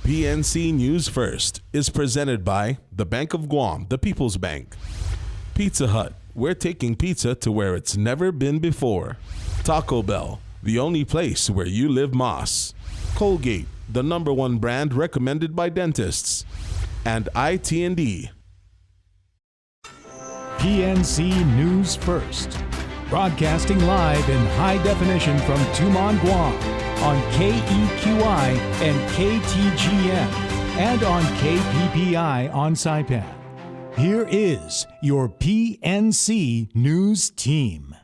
PNC News First is presented by the Bank of Guam, the People's Bank. Pizza Hut, we're taking pizza to where it's never been before. Taco Bell, the only place where you live Moss. Colgate, the #1 brand recommended by dentists. And IT&D. PNC News First, broadcasting live in high definition from Tumon, Guam, on KEQI and KTGM, and on KPPI on Saipan. Here is your PNC News team.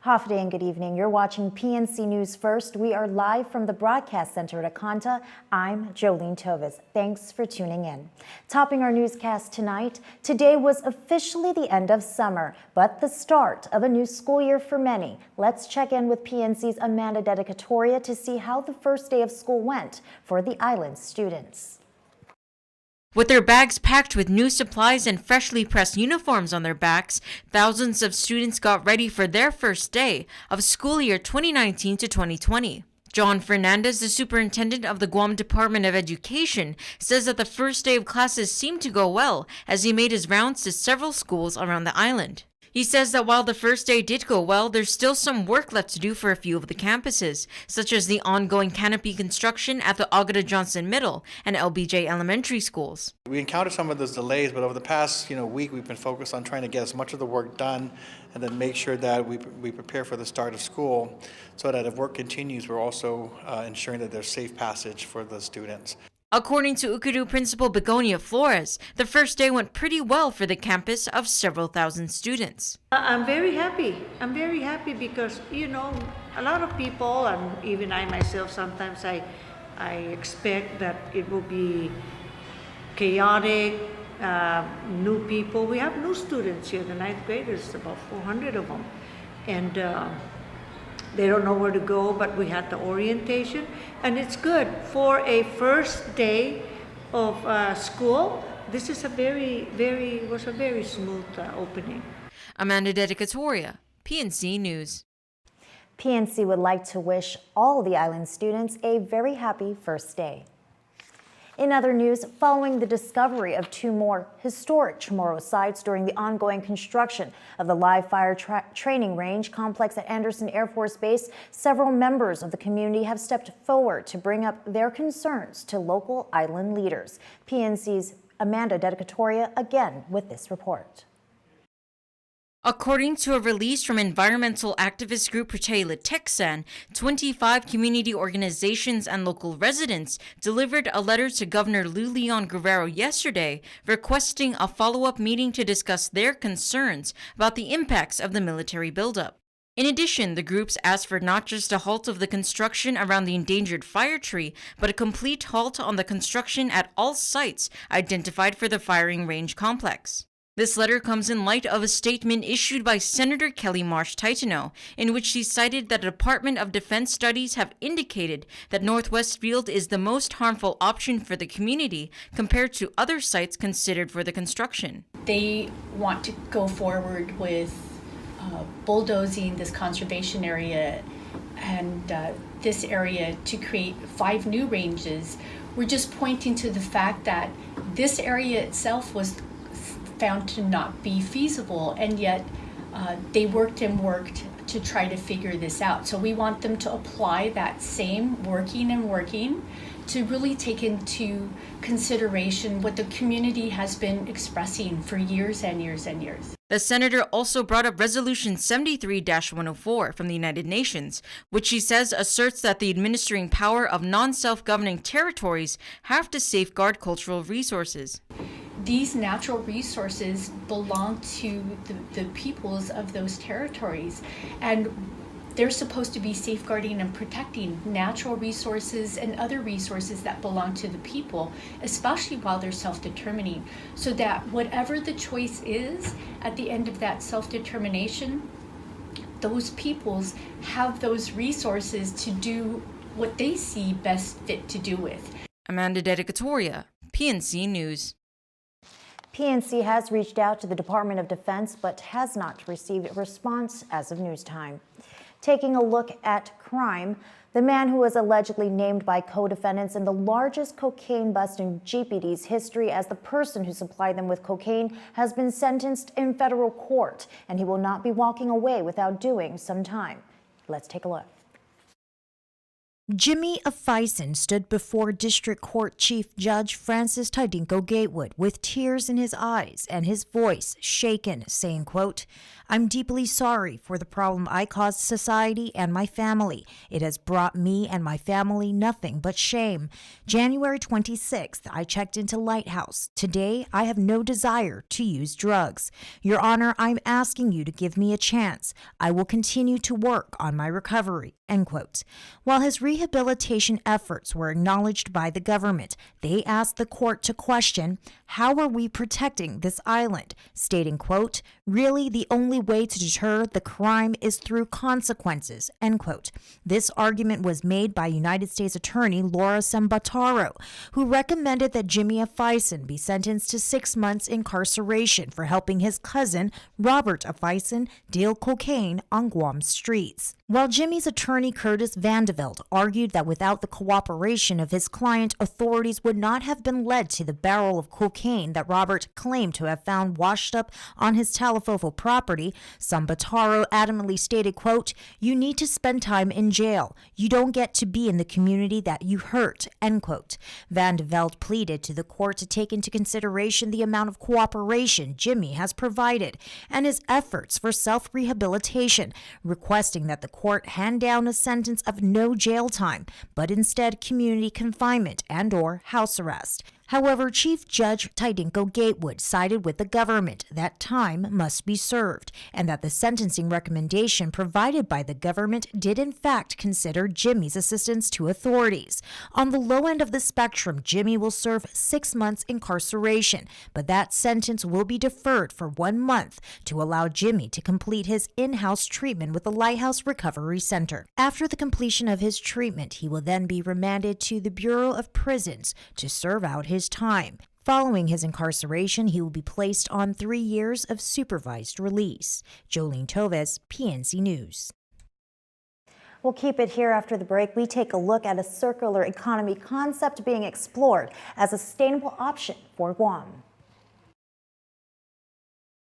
Hafide and good evening. You're watching PNC News First. We are live from the Broadcast Center at Akanta. I'm Jolene Tovis. Thanks for tuning in. Topping our newscast tonight, today was officially the end of summer, but the start of a new school year for many. Let's check in with PNC's Amanda Dedicatoria to see how the first day of school went for the island students. With their bags packed with new supplies and freshly pressed uniforms on their backs, thousands of students got ready for their first day of school year 2019 to 2020. John Fernandez, the superintendent of the Guam Department of Education, says that the first day of classes seemed to go well as he made his rounds to several schools around the island. He says that while the first day did go well, there's still some work left to do for a few of the campuses, such as the ongoing canopy construction at the Agata Johnson Middle and LBJ Elementary schools. We encountered some of those delays, but over the past week, we've been focused on trying to get as much of the work done and then make sure that we prepare for the start of school so that if work continues, we're also ensuring that there's safe passage for the students. According to Ukuru Principal Begonia Flores, the first day went pretty well for the campus of several thousand students. I'm very happy. I'm very happy because, a lot of people, and even I myself, sometimes I expect that it will be chaotic, new people. We have new students here, the 9th graders, about 400 of them. And they don't know where to go, but we had the orientation, and it's good for a first day of school. This is was a very smooth opening. Amanda Dedicatoria, PNC News. PNC would like to wish all the island students a very happy first day. In other news, following the discovery of 2 more historic Chamorro sites during the ongoing construction of the live fire training range complex at Andersen Air Force Base, several members of the community have stepped forward to bring up their concerns to local island leaders. PNC's Amanda Dedicatoria again with this report. According to a release from environmental activist group Protela Texan, 25 community organizations and local residents delivered a letter to Governor Lou Leon Guerrero yesterday requesting a follow-up meeting to discuss their concerns about the impacts of the military buildup. In addition, the groups asked for not just a halt of the construction around the endangered fire tree, but a complete halt on the construction at all sites identified for the firing range complex. This letter comes in light of a statement issued by Senator Kelly Marsh Titano, in which she cited that the Department of Defense studies have indicated that Northwest Field is the most harmful option for the community compared to other sites considered for the construction. They want to go forward with bulldozing this conservation area and this area to create 5 new ranges. We're just pointing to the fact that this area itself was found to not be feasible, and yet they worked to try to figure this out. So we want them to apply that same working to really take into consideration what the community has been expressing for years and years and years. The senator also brought up Resolution 73-104 from the United Nations, which she says asserts that the administering power of non-self-governing territories have to safeguard cultural resources. These natural resources belong to the peoples of those territories, and they're supposed to be safeguarding and protecting natural resources and other resources that belong to the people, especially while they're self-determining, so that whatever the choice is at the end of that self-determination, those peoples have those resources to do what they see best fit to do with. Amanda Dedicatoria, PNC News. PNC has reached out to the Department of Defense but has not received a response as of news time. Taking a look at crime, The man who was allegedly named by co-defendants in the largest cocaine bust in GPD's history as the person who supplied them with cocaine has been sentenced in federal court, and he will not be walking away without doing some time. Let's take a look. Jimmy Afison stood before District Court Chief Judge Francis Tidinko Gatewood with tears in his eyes and his voice shaken, saying, quote, "I'm deeply sorry for the problem I caused society and my family. It has brought me and my family nothing but shame. January 26th, I checked into Lighthouse. Today, I have no desire to use drugs. Your Honor, I'm asking you to give me a chance. I will continue to work on my recovery." End quote. While his rehabilitation efforts were acknowledged by the government, they asked the court to question, how are we protecting this island? Stating, quote, "Really, the only way to deter the crime is through consequences," end quote. This argument was made by United States Attorney Laura Sambataro, who recommended that Jimmy Afison be sentenced to 6 months incarceration for helping his cousin, Robert Afison, deal cocaine on Guam streets. While Jimmy's attorney Curtis Vandeveld argued that without the cooperation of his client, authorities would not have been led to the barrel of cocaine that Robert claimed to have found washed up on his Talafofo property, Sambataro adamantly stated, quote, "You need to spend time in jail. You don't get to be in the community that you hurt," end quote. Vandeveld pleaded to the court to take into consideration the amount of cooperation Jimmy has provided and his efforts for self-rehabilitation, requesting that the court hand down a sentence of no jail time, but instead community confinement and/or house arrest. However, Chief Judge Tidinko Gatewood sided with the government that time must be served and that the sentencing recommendation provided by the government did in fact consider Jimmy's assistance to authorities. On the low end of the spectrum, Jimmy will serve 6 months incarceration, but that sentence will be deferred for 1 month to allow Jimmy to complete his in-house treatment with the Lighthouse Recovery Center. After the completion of his treatment, he will then be remanded to the Bureau of Prisons to serve out his time. Following his incarceration, he will be placed on 3 years of supervised release. Jolene Toves, PNC News. We'll keep it here after the break. We take a look at a circular economy concept being explored as a sustainable option for Guam.